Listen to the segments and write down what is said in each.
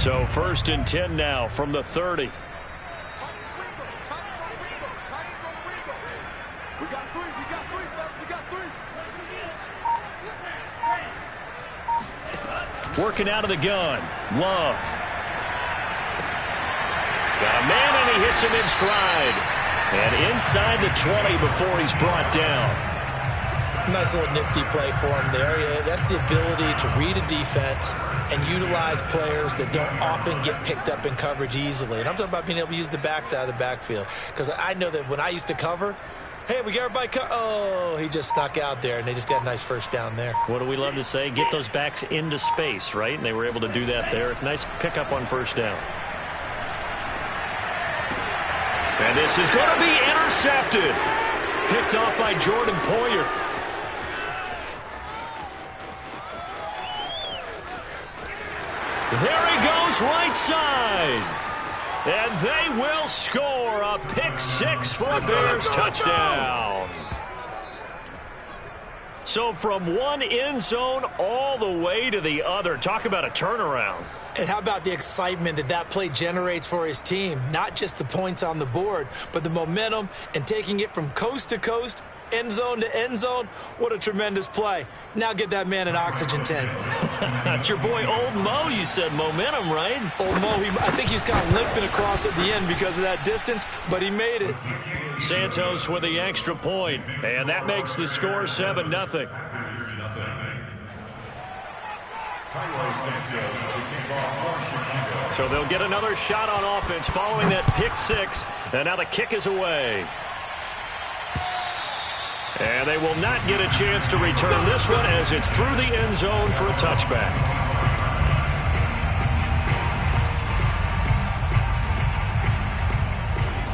So 1st and 10 now from the 30. Working out of the gun. Love. Got a man, and he hits him in stride. And inside the 20 before he's brought down. Nice little nifty play for him there. Yeah, that's the ability to read a defense and utilize players that don't often get picked up in coverage easily. And I'm talking about being able to use the backs out of the backfield. Because I know that when I used to cover, hey, we got everybody oh, he just snuck out there, and they just got a nice first down there. What do we love to say? Get those backs into space, right? And they were able to do that there. Nice pickup on first down. And this is going to be intercepted. Picked off by Jordan Poyer. There he goes, right side. And they will score a pick six for a Bears touchdown. So from one end zone all the way to the other. Talk about a turnaround. And how about the excitement that that play generates for his team? Not just the points on the board, but the momentum and taking it from coast to coast, end zone to end zone. What a tremendous play. Now get that man an oxygen tank. That's your boy Old Mo. You said momentum, right? Old Mo, I think he's kind of limping across at the end because of that distance, but he made it. Santos with the extra point, and that makes the score 7-0. So they'll get another shot on offense following that pick six, and now the kick is away. And they will not get a chance to return this one as it's through the end zone for a touchback.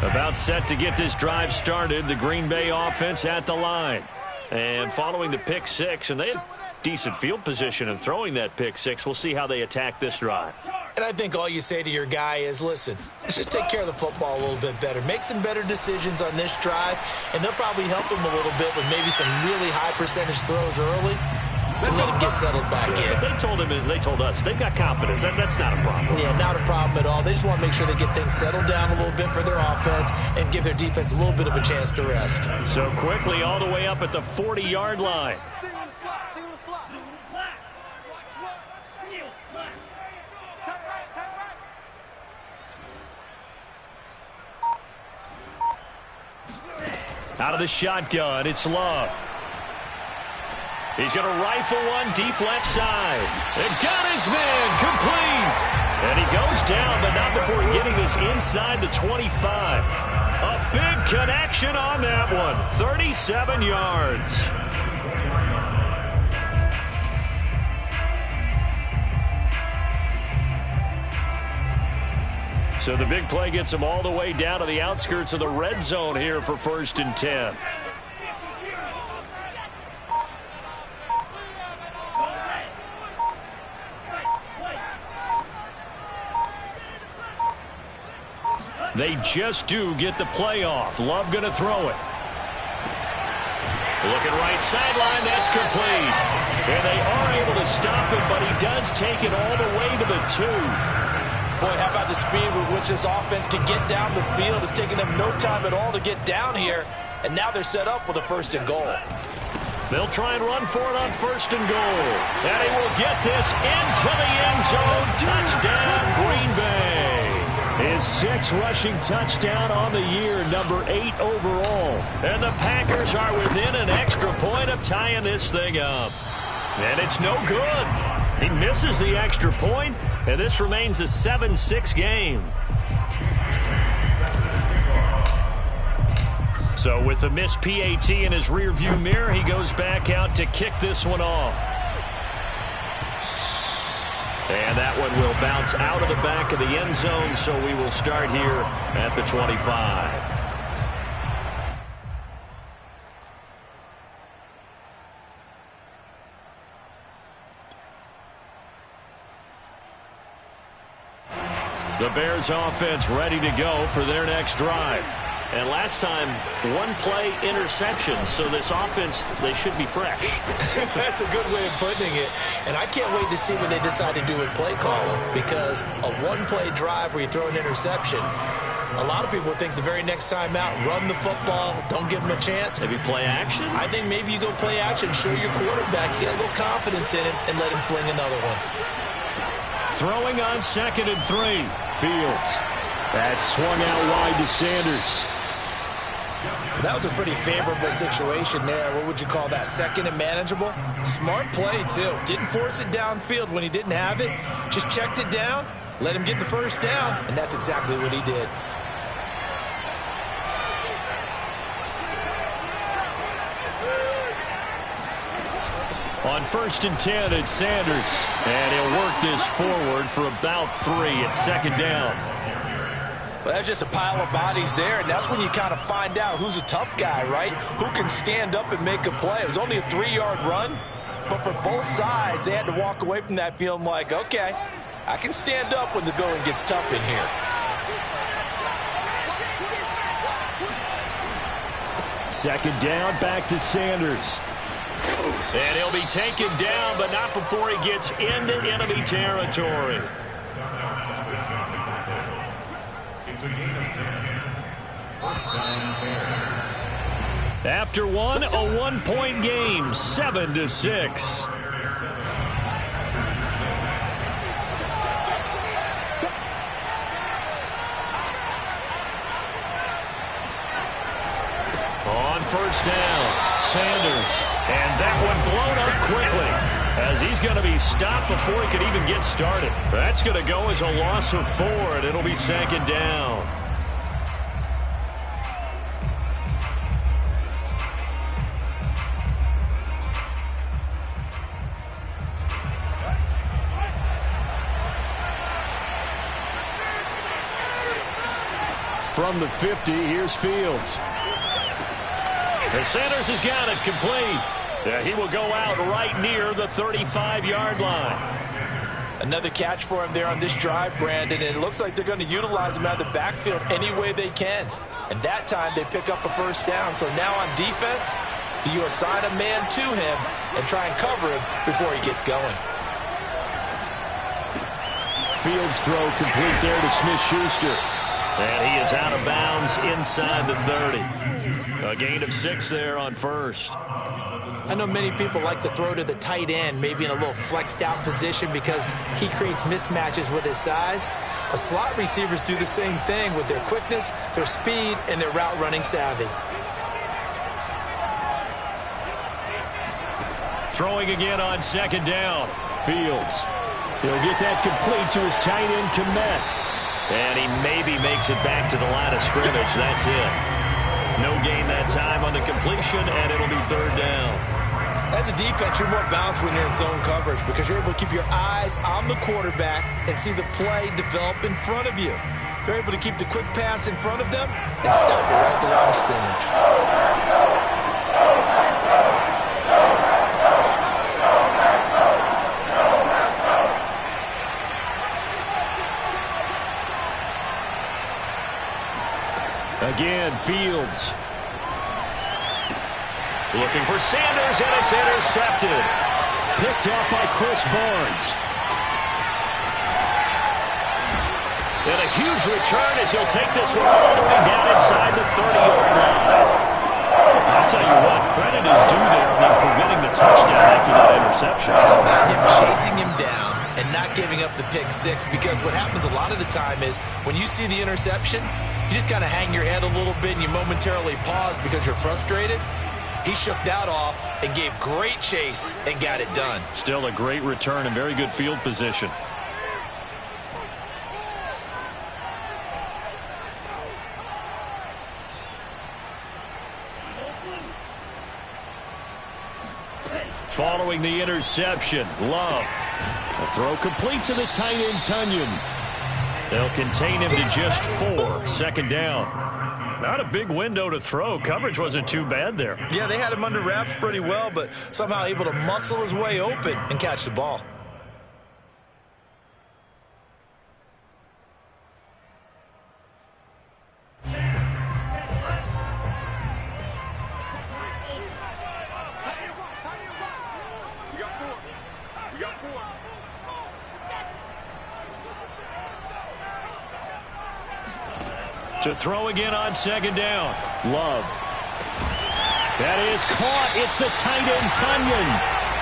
About set to get this drive started, the Green Bay offense at the line. And following the pick six, and they had decent field position in throwing that pick six. We'll see how they attack this drive. And I think all you say to your guy is, listen, let's just take care of the football a little bit better. Make some better decisions on this drive, and they'll probably help him a little bit with maybe some really high percentage throws early to let him get settled back in. They told him, and they told us, they've got confidence. That's not a problem. Yeah, not a problem at all. They just want to make sure they get things settled down a little bit for their offense and give their defense a little bit of a chance to rest. So quickly all the way up at the 40-yard line. Out of the shotgun, it's Love. He's going to rifle one deep left side. And got his man complete. And he goes down, but not before getting this inside the 25. A big connection on that one. 37 yards. So the big play gets him all the way down to the outskirts of the red zone here for 1st and 10. They just do get the play off. Love going to throw it. Looking right sideline, that's complete. And they are able to stop him, but he does take it all the way to the 2. Boy, how about the speed with which this offense can get down the field? It's taken them no time at all to get down here, and now they're set up with a 1st and goal. They'll try and run for it on 1st and goal. And he will get this into the end zone. Touchdown, Green Bay. His 6th rushing touchdown on the year, number 8 overall. And the Packers are within an extra point of tying this thing up. And it's no good. He misses the extra point, and this remains a 7-6 game. So with the missed PAT in his rearview mirror, he goes back out to kick this one off. And that one will bounce out of the back of the end zone, so we will start here at the 25. The Bears offense ready to go for their next drive. And last time, one-play interception. So this offense, they should be fresh. That's a good way of putting it. And I can't wait to see what they decide to do with play calling, because a one-play drive where you throw an interception, a lot of people think the very next time out, run the football, don't give them a chance. Maybe play action? I think maybe you go play action, show your quarterback, get a little confidence in him, and let him fling another one. Throwing on 2nd and 3. Fields. That's swung out wide to Sanders. That was a pretty favorable situation there. What would you call that? 2nd and manageable? Smart play, too. Didn't force it downfield when he didn't have it. Just checked it down, let him get the first down, and that's exactly what he did. On 1st and 10, it's Sanders. And he'll work this forward for about 3 at 2nd down. Well, that's just a pile of bodies there, and that's when you kind of find out who's a tough guy, right? Who can stand up and make a play. It was only a 3-yard run, but for both sides, they had to walk away from that feeling like, okay, I can stand up when the going gets tough in here. Second down, back to Sanders. And he'll be taken down, but not before he gets into enemy territory. It's a gain of 10. First down, Bears. After one, a 1-point game, 7-6. On 1st down, Sanders. And that one blown up quickly as he's going to be stopped before he could even get started. That's going to go as a loss of 4, and it'll be 2nd down. From the 50, here's Fields. And Sanders has got it complete. He will go out right near the 35-yard line. Another catch for him there on this drive, Brandon, and it looks like they're going to utilize him out of the backfield any way they can. And that time they pick up a 1st down. So now on defense, you assign a man to him and try and cover him before he gets going. Fields throw complete there to Smith-Schuster. And he is out of bounds inside the 30. A gain of 6 there on 1st. I know many people like to throw to the tight end, maybe in a little flexed out position because he creates mismatches with his size. The slot receivers do the same thing with their quickness, their speed, and their route running savvy. Throwing again on 2nd down. Fields. He'll get that complete to his tight end, Kmet. And he maybe makes it back to the line of scrimmage. That's it. No gain that time on the completion, and it'll be 3rd down. As a defense, you're more balanced when you're in zone coverage because you're able to keep your eyes on the quarterback and see the play develop in front of you. You're able to keep the quick pass in front of them and stop it right at the line of scrimmage. Again, Fields. Looking for Sanders, and it's intercepted. Picked off by Chris Barnes. And a huge return as he'll take this one all the way down inside the 30-yard line. I'll tell you what, credit is due there in preventing the touchdown after that interception. How about him chasing him down and not giving up the pick 6? Because what happens a lot of the time is when you see the interception, you just kind of hang your head a little bit and you momentarily pause because you're frustrated. He shook that off and gave great chase and got it done. Still a great return and very good field position. Following the interception, Love. A throw complete to the tight end, Tunyon. They'll contain him to just 4. 2nd down. Not a big window to throw. Coverage wasn't too bad there. Yeah, they had him under wraps pretty well, but somehow able to muscle his way open and catch the ball. To throw again on second down. Love. That is caught. It's the tight end, Tunyon.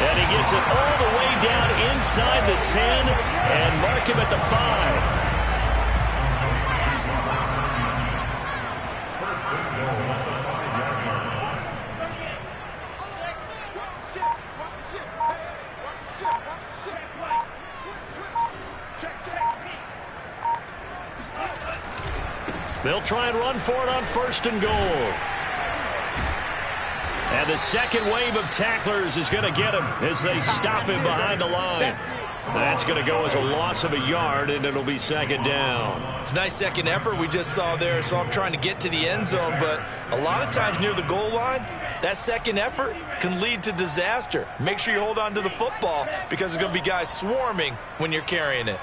And he gets it all the way down inside the 10 and mark him at the 5. They'll try and run for it on first and goal. And the second wave of tacklers is going to get him as they stop him behind the line. That's going to go as a loss of a yard, and it'll be second down. It's a nice second effort we just saw there, so I'm trying to get to the end zone, but a lot of times near the goal line, that second effort can lead to disaster. Make sure you hold on to the football because there's going to be guys swarming when you're carrying it.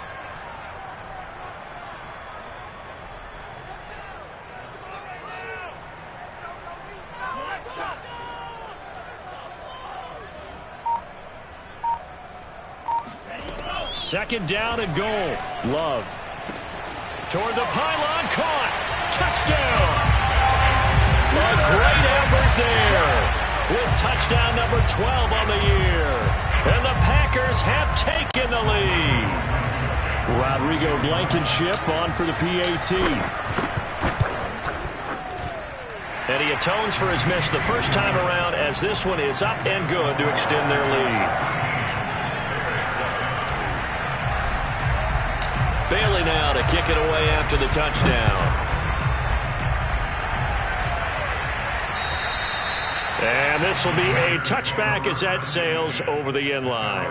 Second down and goal. Love. Toward the pylon, caught. Touchdown. A great effort there with touchdown number 12 on the year. And the Packers have taken the lead. Rodrigo Blankenship on for the PAT. And he atones for his miss the first time around as this one is up and good to extend their lead. Bailey now to kick it away after the touchdown. And this will be a touchback as that sails over the end line.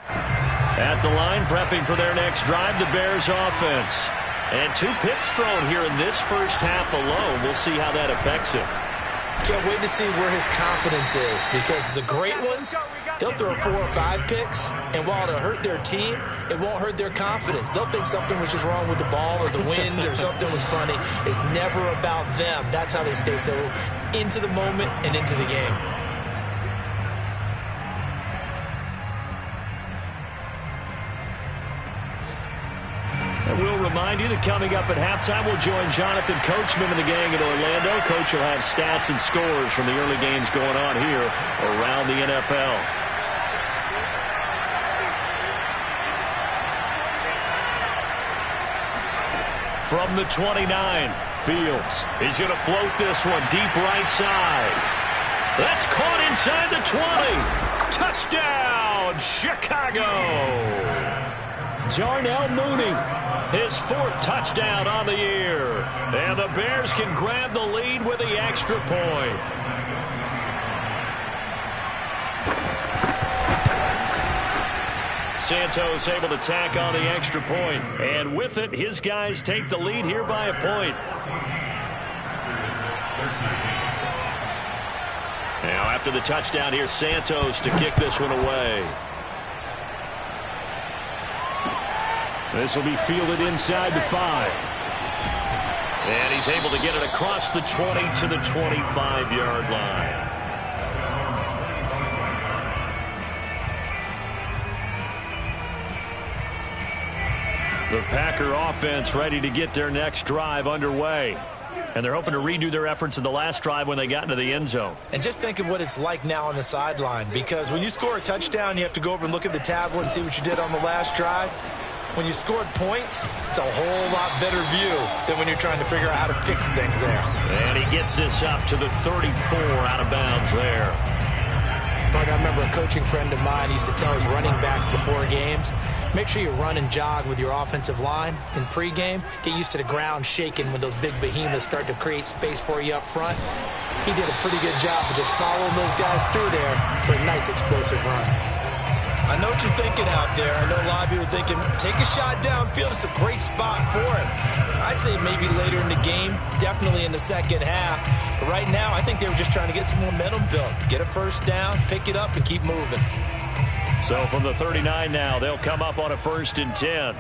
At the line, prepping for their next drive, the Bears offense. And 2 picks thrown here in this first half alone. We'll see how that affects him. Can't wait to see where his confidence is, because the great ones, they'll throw 4 or 5 picks, and while it'll hurt their team, it won't hurt their confidence. They'll think something was just wrong with the ball or the wind or something was funny. It's never about them. That's how they stay so into the moment and into the game. And we'll remind you that coming up at halftime, we'll join Jonathan Coachman and the gang in Orlando. Coach will have stats and scores from the early games going on here around the NFL. From the 29, Fields. He's going to float this one deep right side. That's caught inside the 20. Touchdown, Chicago. Darnell Mooney, his 4th touchdown on the year. And the Bears can grab the lead with the extra point. Santos able to tack on the extra point. And with it, his guys take the lead here by a point. Now after the touchdown, here's Santos to kick this one away. This will be fielded inside the 5. And he's able to get it across the 20 to the 25-yard line. The Packer offense ready to get their next drive underway. And they're hoping to redo their efforts in the last drive when they got into the end zone. And just think of what it's like now on the sideline, because when you score a touchdown, you have to go over and look at the tablet and see what you did on the last drive. When you scored points, it's a whole lot better view than when you're trying to figure out how to fix things there. And he gets this up to the 34 out of bounds there. But I remember a coaching friend of mine used to tell his running backs before games, make sure you run and jog with your offensive line in pregame. Get used to the ground shaking when those big behemoths start to create space for you up front. He did a pretty good job of just following those guys through there for a nice explosive run. I know what you're thinking out there. I know a lot of you are thinking, take a shot downfield. It's a great spot for him. I'd say maybe later in the game, definitely in the second half. But right now, I think they were just trying to get some momentum built. Get a first down, pick it up, and keep moving. So from the 39 now, they'll come up on a 1st and 10.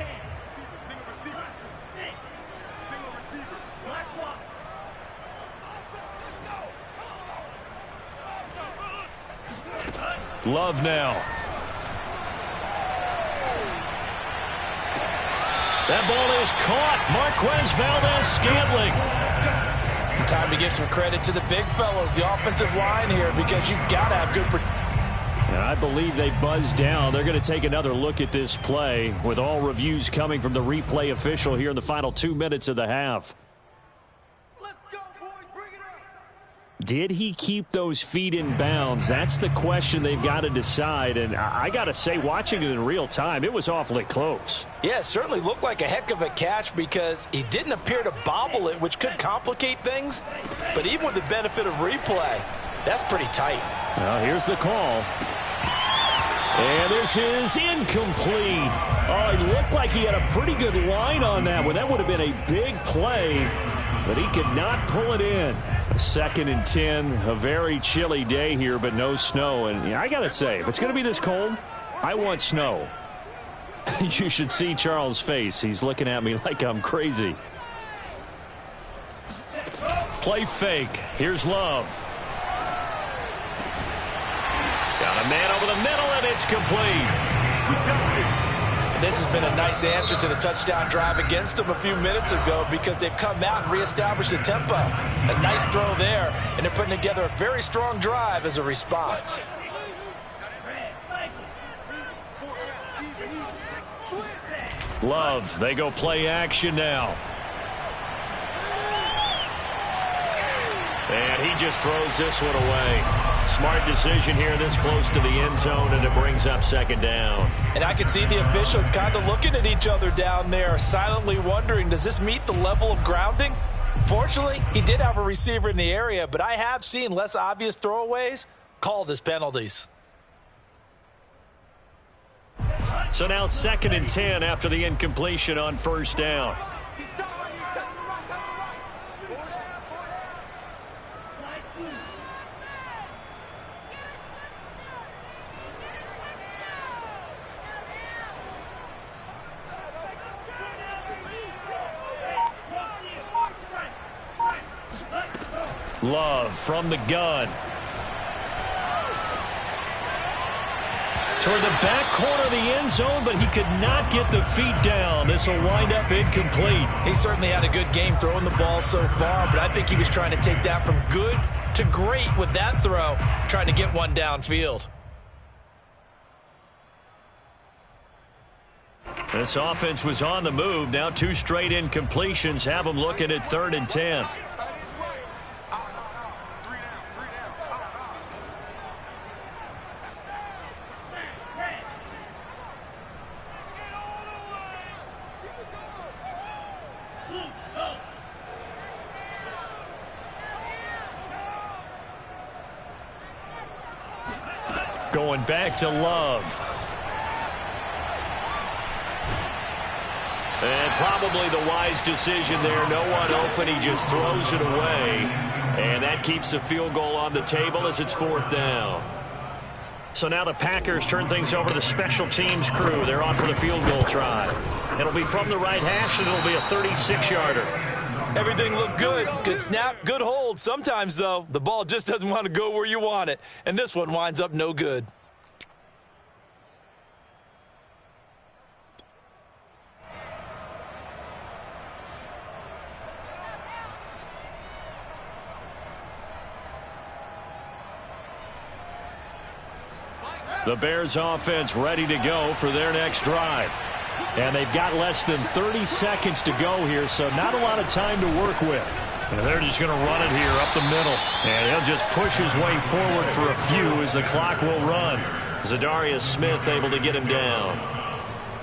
Love now. That ball is caught. Marquez Valdez-Scantling. Time to give some credit to the big fellows, the offensive line here, because you've got to have good protection. I believe they buzzed down. They're going to take another look at this play with all reviews coming from the replay official here in the final 2 minutes of the half. Let's go, boys. Bring it up. Did he keep those feet in bounds? That's the question they've got to decide. And I got to say, watching it in real time, it was awfully close. Yeah, it certainly looked like a heck of a catch because he didn't appear to bobble it, which could complicate things. But even with the benefit of replay, that's pretty tight. Well, here's the call. And this is incomplete. Oh, it looked like he had a pretty good line on that one. That would have been a big play, but he could not pull it in. 2nd and 10, a very chilly day here, but no snow. And I got to say, if it's going to be this cold, I want snow. You should see Charles' face. He's looking at me like I'm crazy. Play fake. Here's Love. Got a man over the middle, and it's complete. This has been a nice answer to the touchdown drive against them a few minutes ago because they've come out and reestablished the tempo. A nice throw there, and they're putting together a very strong drive as a response. Love, they go play action now. And he just throws this one away. Smart decision here this close to the end zone, and it brings up 2nd down. And I can see the officials kind of looking at each other down there, silently wondering, does this meet the level of grounding? Fortunately, he did have a receiver in the area, but I have seen less obvious throwaways called as penalties. So now 2nd and 10 after the incompletion on 1st down. Love from the gun. Toward the back corner of the end zone, but he could not get the feet down. This will wind up incomplete. He certainly had a good game throwing the ball so far, but I think he was trying to take that from good to great with that throw, trying to get one downfield. This offense was on the move. Now 2 straight incompletions have them looking at 3rd and 10. Going back to Love. And probably the wise decision there. No one open. He just throws it away. And that keeps the field goal on the table as it's 4th down. So now the Packers turn things over to the special teams crew. They're on for the field goal try. It'll be from the right hash, and it'll be a 36-yarder. Everything looked good. Good snap, good hold. Sometimes, though, the ball just doesn't want to go where you want it. And this one winds up no good. The Bears offense ready to go for their next drive. And they've got less than 30 seconds to go here, so not a lot of time to work with. And they're just going to run it here up the middle. And he'll just push his way forward for a few as the clock will run. Zadarius Smith able to get him down.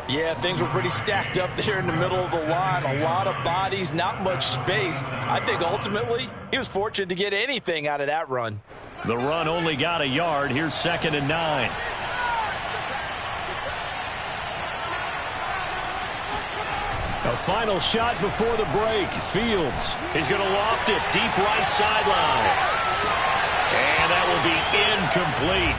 Yeah, things were pretty stacked up there in the middle of the line. A lot of bodies, not much space. I think ultimately he was fortunate to get anything out of that run. The run only got a yard. Here's 2nd and 9. A final shot before the break. Fields. He's going to loft it deep right sideline. And that will be incomplete.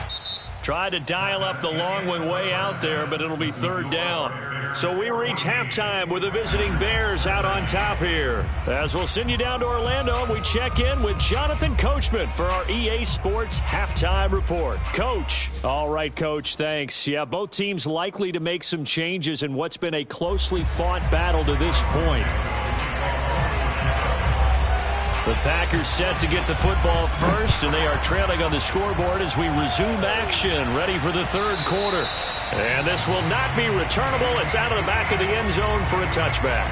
Tried to dial up the long way out there, but it'll be third down. So we reach halftime with the visiting Bears out on top here. As we'll send you down to Orlando, we check in with Jonathan Coachman for our EA Sports Halftime Report. Coach. All right, Coach, thanks. Yeah, both teams likely to make some changes in what's been a closely fought battle to this point. The Packers set to get the football first, and they are trailing on the scoreboard as we resume action, ready for the third quarter. And this will not be returnable. It's out of the back of the end zone for a touchback.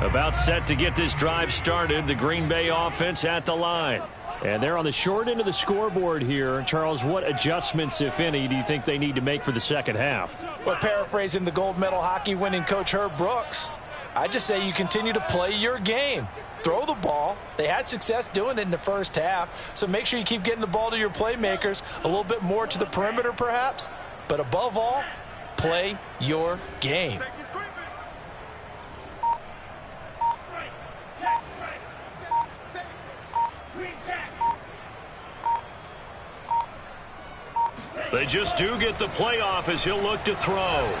About set to get this drive started, the Green Bay offense at the line. And they're on the short end of the scoreboard here. Charles, what adjustments, if any, do you think they need to make for the second half? Well, paraphrasing the gold medal hockey winning coach Herb Brooks, I just say you continue to play your game. Throw the ball. They had success doing it in the first half, so make sure you keep getting the ball to your playmakers, a little bit more to the perimeter perhaps, but above all, play your game. They just do get the playoff as he'll look to throw.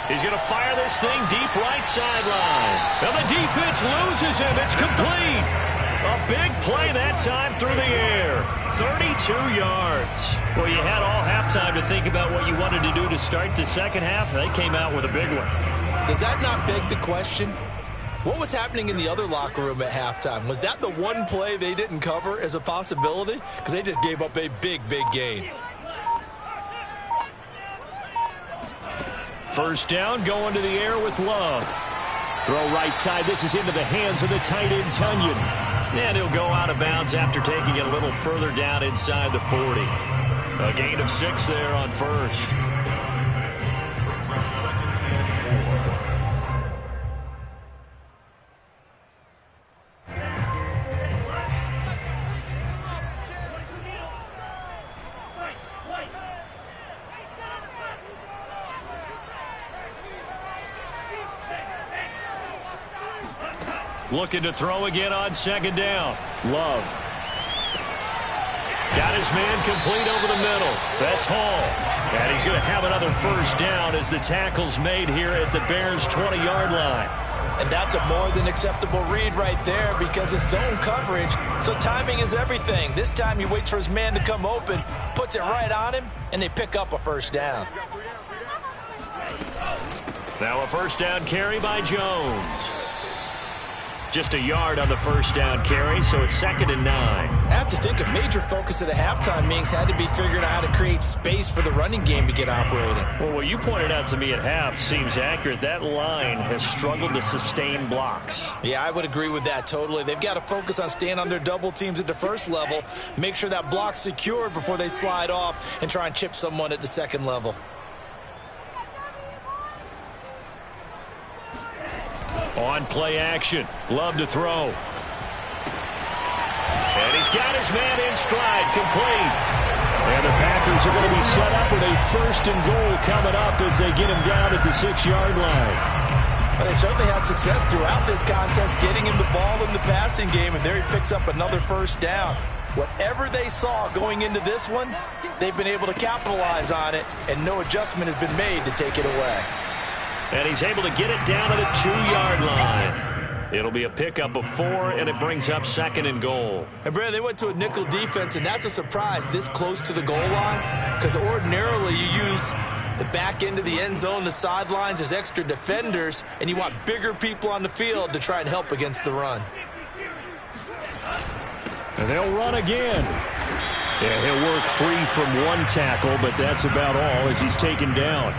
He's going to fire this thing deep right sideline. And the defense loses him. It's complete. A big play that time through the air. 32 yards. Well, you had all halftime to think about what you wanted to do to start the second half. They came out with a big one. Does that not beg the question? What was happening in the other locker room at halftime? Was that the one play they didn't cover as a possibility? Because they just gave up a big, big gain. First down, going to the air with Love. Throw right side. This is into the hands of the tight end, Tunyon. And he'll go out of bounds after taking it a little further down inside the 40. A gain of 6 there on first. Looking to throw again on second down. Love. Got his man complete over the middle. That's Hall. And he's going to have another first down as the tackle's made here at the Bears' 20-yard line. And that's a more than acceptable read right there because it's zone coverage, so timing is everything. This time he waits for his man to come open, puts it right on him, and they pick up a first down. Now a first down carry by Jones. Just a yard on the first down carry, so it's 2nd and 9. I have to think a major focus of the halftime meetings had to be figuring out how to create space for the running game to get operating. Well, what you pointed out to me at half seems accurate. That line has struggled to sustain blocks. Yeah, I would agree with that totally. They've got to focus on staying on their double teams at the first level, make sure that block's secured before they slide off and try and chip someone at the second level. On play action. Love to throw. And he's got his man in stride, complete. And the Packers are going to be set up with a 1st and goal coming up as they get him down at the 6-yard line. Well, they certainly had success throughout this contest, getting him the ball in the passing game, and there he picks up another first down. Whatever they saw going into this one, they've been able to capitalize on it, and no adjustment has been made to take it away. And he's able to get it down to the 2-yard line. It'll be a pickup of 4, and it brings up 2nd and goal. And, Brad, they went to a nickel defense, and that's a surprise this close to the goal line because ordinarily you use the back end of the end zone, the sidelines as extra defenders, and you want bigger people on the field to try and help against the run. And they'll run again. Yeah, he'll work free from one tackle, but that's about all as he's taken down.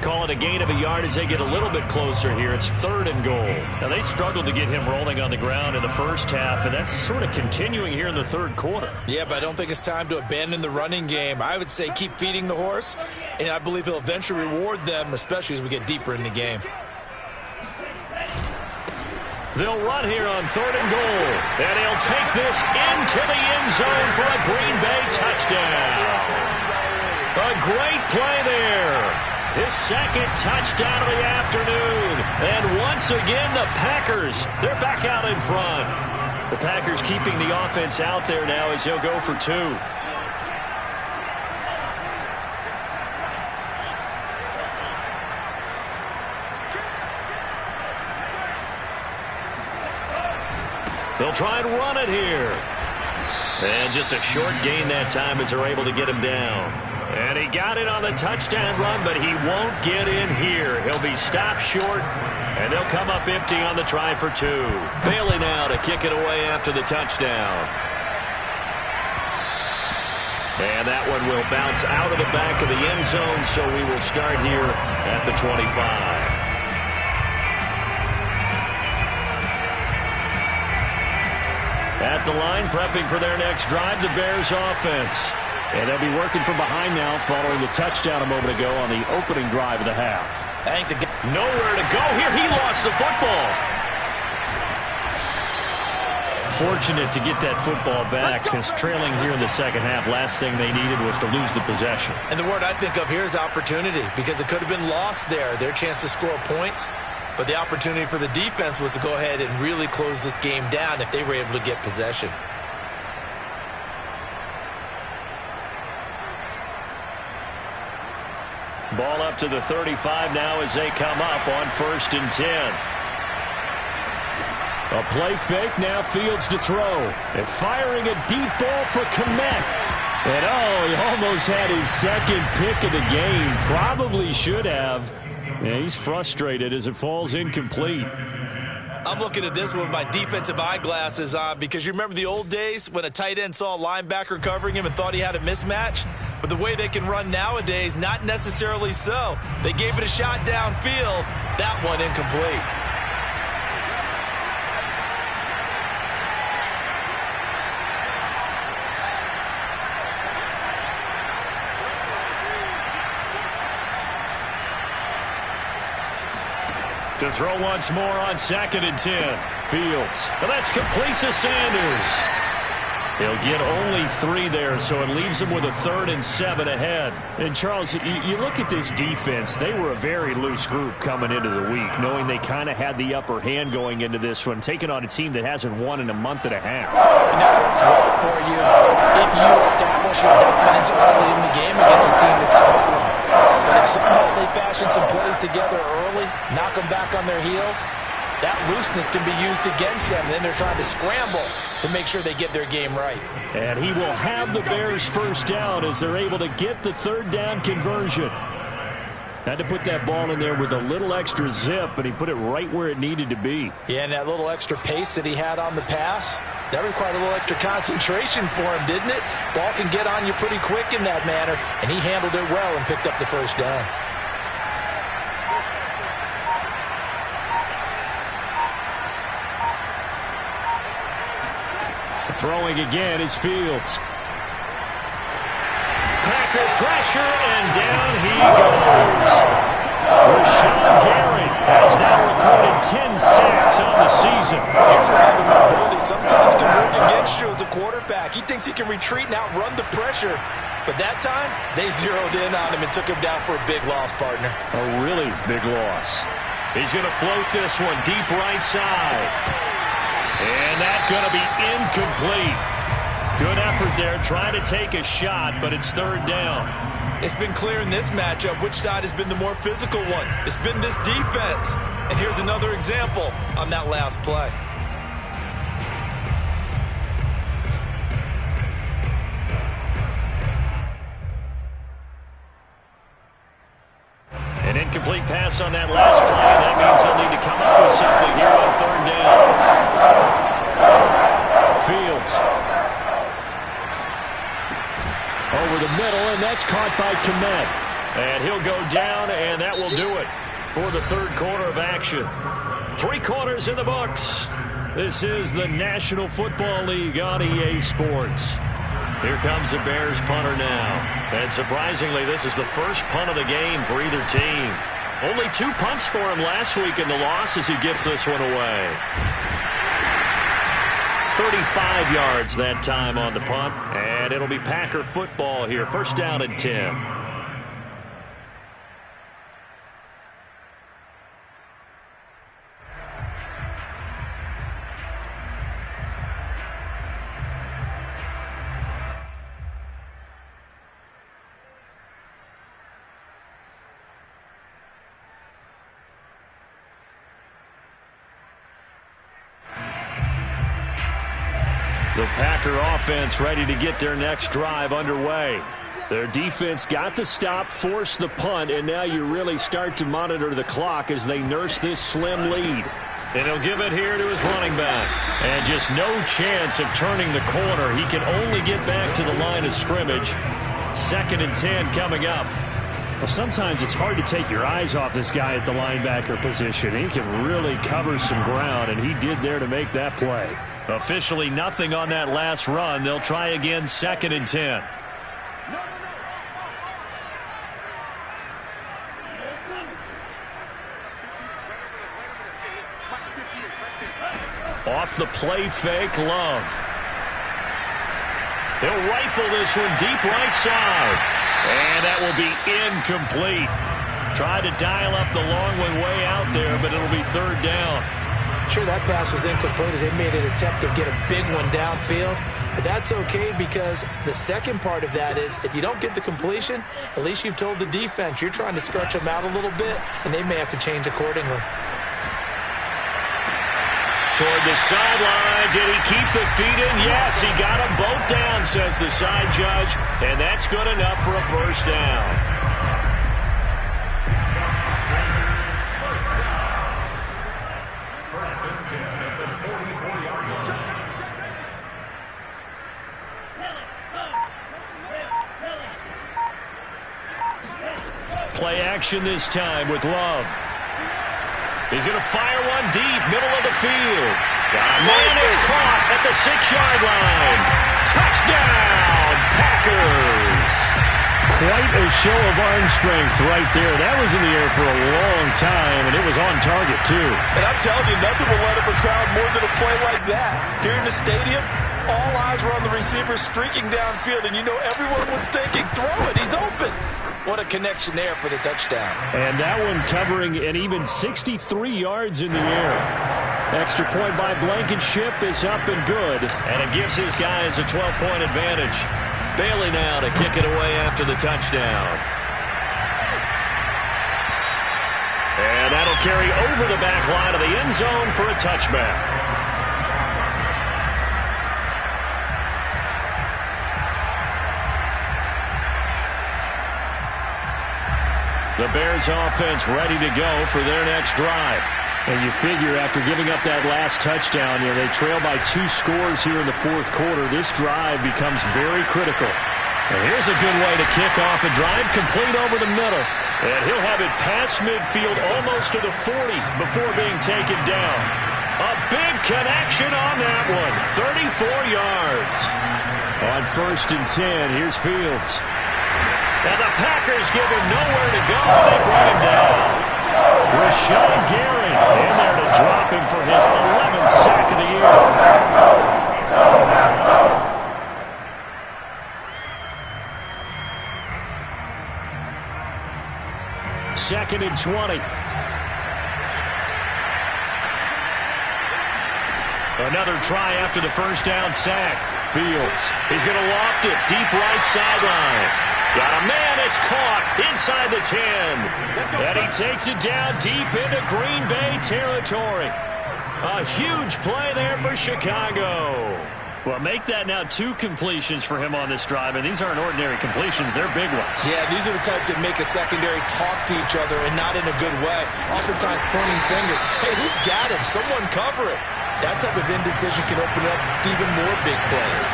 Call it a gain of a yard as they get a little bit closer here. It's 3rd and goal. Now, they struggled to get him rolling on the ground in the first half, and that's sort of continuing here in the third quarter. Yeah, but I don't think it's time to abandon the running game. I would say keep feeding the horse, and I believe he'll eventually reward them, especially as we get deeper in the game. They'll run here on 3rd and goal, and he'll take this into the end zone for a Green Bay touchdown. A great play there. His second touchdown of the afternoon. And once again, the Packers, they're back out in front. The Packers keeping the offense out there now as he'll go for 2. They'll try and run it here. And just a short gain that time as they're able to get him down. And he got it on the touchdown run, but he won't get in here. He'll be stopped short, and they'll come up empty on the try for 2. Bailey now to kick it away after the touchdown. And that one will bounce out of the back of the end zone, so we will start here at the 25. At the line, prepping for their next drive, the Bears offense. And they'll be working from behind now following the touchdown a moment ago on the opening drive of the half. Nowhere to go here. He lost the football. Fortunate to get that football back because trailing here in the second half, last thing they needed was to lose the possession. And the word I think of here is opportunity, because it could have been lost there. Their chance to score points. But the opportunity for the defense was to go ahead and really close this game down if they were able to get possession. Ball up to the 35 now as they come up on 1st and 10. A play fake, now Fields to throw. And firing a deep ball for Kmet. And he almost had his second pick of the game. Probably should have. Yeah, he's frustrated as it falls incomplete. I'm looking at this with my defensive eyeglasses on, because you remember the old days when a tight end saw a linebacker covering him and thought he had a mismatch? But the way they can run nowadays, not necessarily so. They gave it a shot downfield. That one incomplete. To throw once more on 2nd and 10. Fields. Well, that's complete to Sanders. He'll get only 3 there, so it leaves him with a 3rd and 7 ahead. And, Charles, you look at this defense. They were a very loose group coming into the week, knowing they kind of had the upper hand going into this one, taking on a team that hasn't won in a month and a half. And that works well for you if you establish your dominance early in the game against a team that's struggling. But if somehow they fashion some plays together early, knock them back on their heels, that looseness can be used against them. Then they're trying to scramble to make sure they get their game right. And he will have the Bears first down as they're able to get the 3rd down conversion. Had to put that ball in there with a little extra zip, and he put it right where it needed to be. Yeah, and that little extra pace that he had on the pass, that required a little extra concentration for him, didn't it? Ball can get on you pretty quick in that manner, and he handled it well and picked up the first down. Throwing again is Fields. Packer pressure, and down he goes. Rashawn Gary has now recorded 10 sacks on the season. Here's where having mobility sometimes can work against you as a quarterback. He thinks he can retreat and outrun the pressure. But that time, they zeroed in on him and took him down for a big loss, partner. A really big loss. He's going to float this one deep right side. And that's going to be incomplete. Good effort there, trying to take a shot, but it's 3rd down. It's been clear in this matchup which side has been the more physical one. It's been this defense. And here's another example on that last play. An incomplete pass on that last play. That means they'll need to come up with something here on 3rd down. Fields. Over the middle, and that's caught by Kmet. And he'll go down, and that will do it for the 3rd quarter of action. 3 quarters in the books. This is the National Football League on EA Sports. Here comes the Bears punter now. And surprisingly, this is the first punt of the game for either team. Only 2 punts for him last week in the loss as he gets this one away. 35 yards that time on the punt, and it'll be Packer football here. 1st down and 10. The Packer offense ready to get their next drive underway. Their defense got the stop, forced the punt, and now you really start to monitor the clock as they nurse this slim lead. And he'll give it here to his running back. And just no chance of turning the corner. He can only get back to the line of scrimmage. 2nd and 10 coming up. Well, sometimes it's hard to take your eyes off this guy at the linebacker position. He can really cover some ground, and he did there to make that play. Officially nothing on that last run. They'll try again 2nd and 10. Off the play fake, Love. He'll rifle this one deep right side. And that will be incomplete. Tried to dial up the long one way out there, but it'll be 3rd down. Sure, that pass was incomplete as they made an attempt to get a big one downfield. But that's okay because the second part of that is if you don't get the completion, at least you've told the defense you're trying to stretch them out a little bit, and they may have to change accordingly. Toward the sideline. Did he keep the feet in? Yes, he got them both down, says the side judge. And that's good enough for a 1st down. Play action this time with Love. He's going to fire one deep, middle of the field. Man, it's caught at the 6-yard line. Touchdown, Packers. Quite a show of arm strength right there. That was in the air for a long time, and it was on target, too. And I'm telling you, nothing will let up a crowd more than a play like that. Here in the stadium, all eyes were on the receiver streaking downfield, and you know everyone was thinking, throw it, he's open. What a connection there for the touchdown. And that one covering an even 63 yards in the air. Extra point by Blankenship is up and good. And it gives his guys a 12-point advantage. Bailey now to kick it away after the touchdown. And that'll carry over the back line of the end zone for a touchback. The Bears offense ready to go for their next drive. And you figure after giving up that last touchdown, they trail by 2 scores here in the 4th quarter. This drive becomes very critical. And here's a good way to kick off a drive, complete over the middle. And he'll have it past midfield almost to the 40 before being taken down. A big connection on that one, 34 yards. On 1st and 10, here's Fields. And the Packers give him nowhere to go. They bring him down. Rashawn Gary in there to drop him for his 11th sack of the year. 2nd and 20. Another try after the 1st down sack. Fields, he's going to loft it deep right sideline. Got a man, it's caught inside the 10. And he takes it down deep into Green Bay territory. A huge play there for Chicago. Well, make that now 2 completions for him on this drive, and these aren't ordinary completions. They're big ones. Yeah, these are the types that make a secondary talk to each other and not in a good way. Oftentimes pointing fingers. Hey, who's got him? Someone cover it. That type of indecision can open up even more big plays.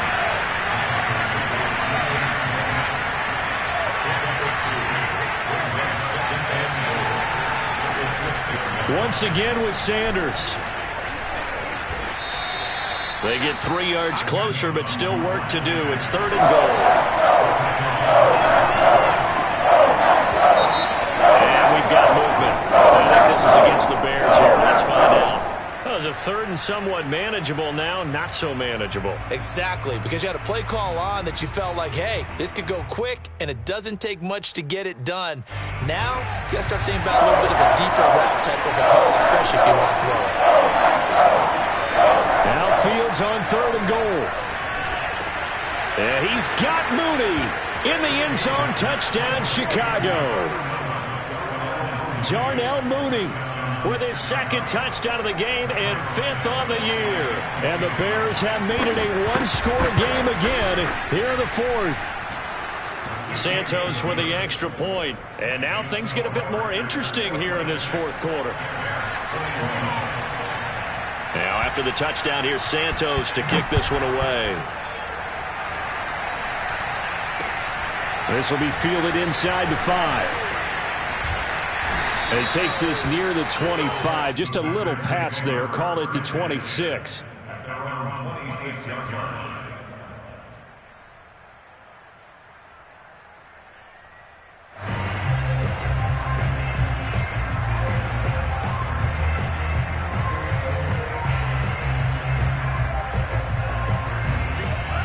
Once again with Sanders. They get 3 yards closer, but still work to do. It's 3rd and goal. And we've got movement. I think this is against the Bears here. Let's find out. That was a 3rd and somewhat manageable now, not so manageable. Exactly, because you had a play call on that you felt like, hey, this could go quick, and it doesn't take much to get it done. Now, you got to start thinking about a little bit of a deeper route type of a call, especially if you want to throw it. Now Fields on 3rd and goal. And he's got Mooney in the end zone. Touchdown, Chicago. Darnell Mooney with his second touchdown of the game and 5th on the year. And the Bears have made it a one-score game again here in the 4th. Santos with the extra point. And now things get a bit more interesting here in this 4th quarter. Now after the touchdown, here's Santos to kick this one away. This will be fielded inside the 5. And he takes this near the 25. Just a little pass there. Call it the 26.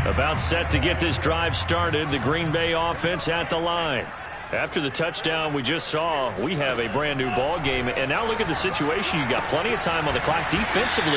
About set to get this drive started. The Green Bay offense at the line. After the touchdown we just saw, we have a brand new ball game. And now look at the situation. You got plenty of time on the clock. Defensively,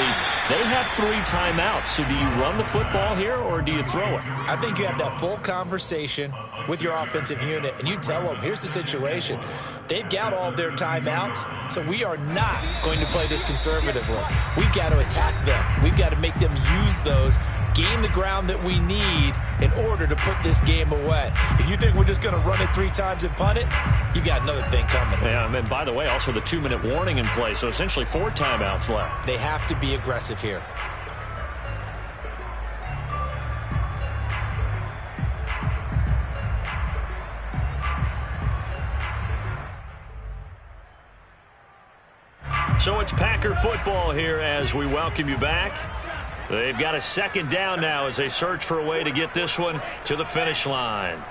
they have 3 timeouts. So do you run the football here or do you throw it? I think you have that full conversation with your offensive unit, and you tell them, here's the situation. They've got all their timeouts, so we are not going to play this conservatively. We've got to attack them. We've got to make them use those, gain the ground that we need in order to put this game away. If you think we're just going to run it 3 times and punt it, you got another thing coming. Yeah, and by the way, also the 2-minute warning in play, so essentially 4 timeouts left. They have to be aggressive here. So it's Packer football here as we welcome you back. They've got a 2nd down now as they search for a way to get this one to the finish line.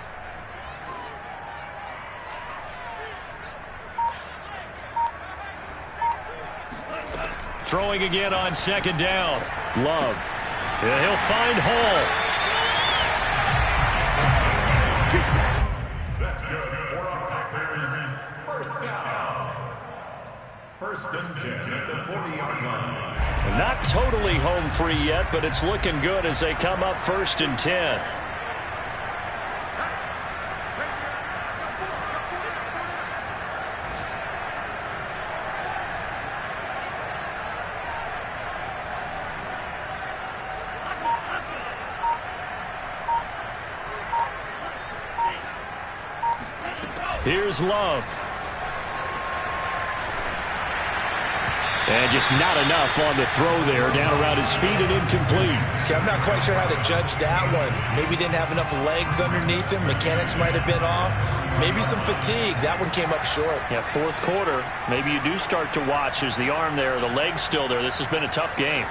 Throwing again on 2nd down. Love. Yeah, he'll find Hall. That's good for our Packers. 1st down. 1st and 10 at the 40-yard line. Not totally home free yet, but it's looking good as they come up 1st and 10. Here's Love. And just not enough on the throw there. Down around his feet and incomplete. Okay, I'm not quite sure how to judge that one. Maybe didn't have enough legs underneath him. Mechanics might have been off. Maybe some fatigue. That one came up short. Yeah, 4th quarter. Maybe you do start to watch. Is the arm there, the leg's still there? This has been a tough game.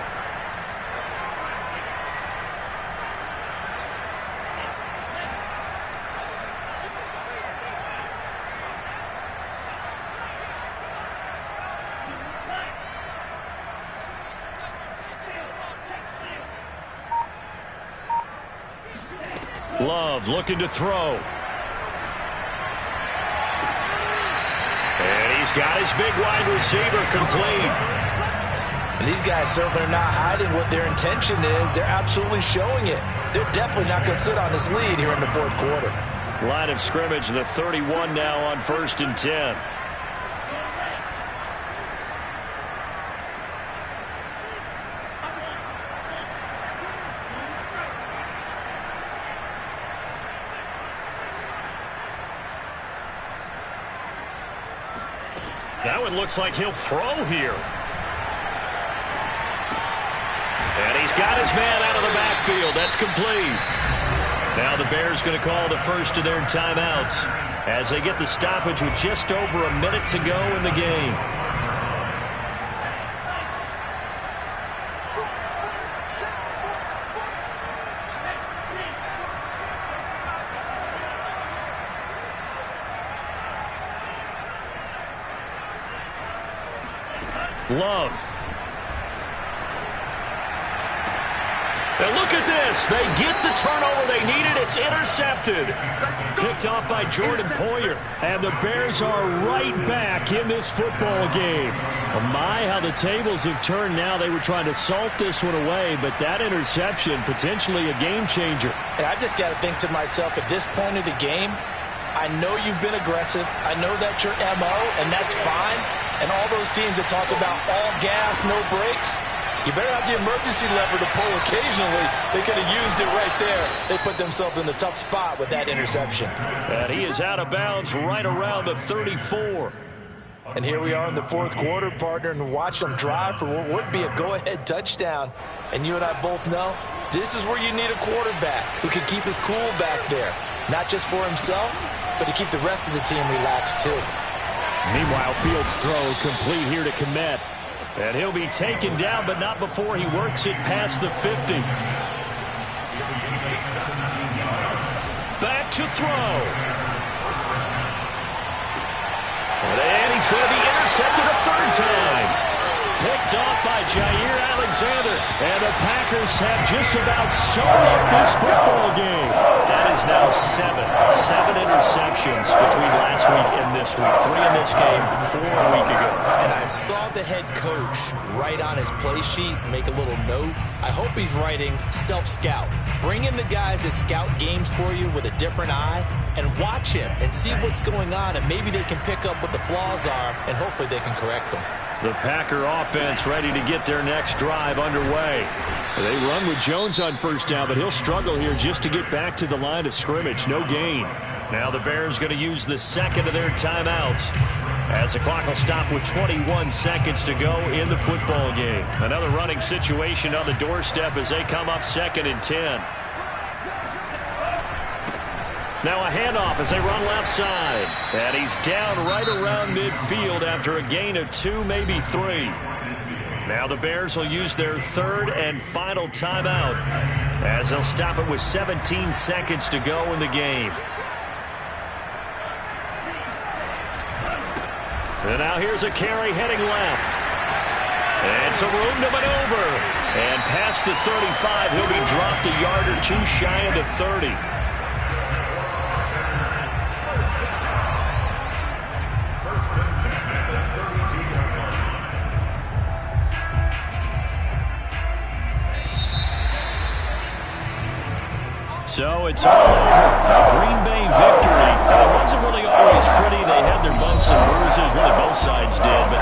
Love looking to throw. And he's got his big wide receiver complete. And these guys certainly are not hiding what their intention is. They're absolutely showing it. They're definitely not going to sit on this lead here in the 4th quarter. Line of scrimmage, the 31 now on 1st and 10. That one looks like he'll throw here. And he's got his man out of the backfield. That's complete. Now the Bears going to call the first of their timeouts as they get the stoppage with just over a minute to go in the game. Love. And look at this. They get the turnover they needed. It's intercepted. Picked off by Jordan Poyer. And the Bears are right back in this football game. Oh my, how the tables have turned now. They were trying to salt this one away, but that interception, potentially a game changer. And I just got to think to myself, at this point of the game, I know you've been aggressive. I know that's your MO, and that's fine. And all those teams that talk about all gas, no brakes, you better have the emergency lever to pull occasionally. They could have used it right there. They put themselves in a tough spot with that interception. And he is out of bounds right around the 34. And here we are in the fourth quarter, partner, and watch them drive for what would be a go-ahead touchdown. And you and I both know this is where you need a quarterback who can keep his cool back there. Not just for himself, but to keep the rest of the team relaxed too. Meanwhile, Fields' throw complete here to Kmet. And he'll be taken down, but not before he works it past the 50. Back to throw. And he's going to be intercepted a third time. Picked off by Jair Alexander. And the Packers have just about sewn up this football game. That is now seven interceptions between last week and this week. 3 in this game, 4 a week ago. And I saw the head coach write on his play sheet, make a little note. I hope he's writing self-scout. Bring in the guys that scout games for you with a different eye and watch him and see what's going on, and maybe they can pick up what the flaws are, and hopefully they can correct them. The Packer offense ready to get their next drive underway. They run with Jones on first down, but he'll struggle here just to get back to the line of scrimmage. No gain. Now the Bears going to use the second of their timeouts as the clock will stop with 21 seconds to go in the football game. Another running situation on the doorstep as they come up 2nd and 10. Now a handoff as they run left side. And he's down right around midfield after a gain of 2, maybe 3. Now the Bears will use their third and final timeout as they'll stop it with 17 seconds to go in the game. And now here's a carry heading left. And some room to maneuver. And past the 35, he'll be dropped a yard or 2 shy of the 30. So it's all over. A Green Bay victory. It wasn't really always pretty. They had their bumps and bruises. Really both sides did. But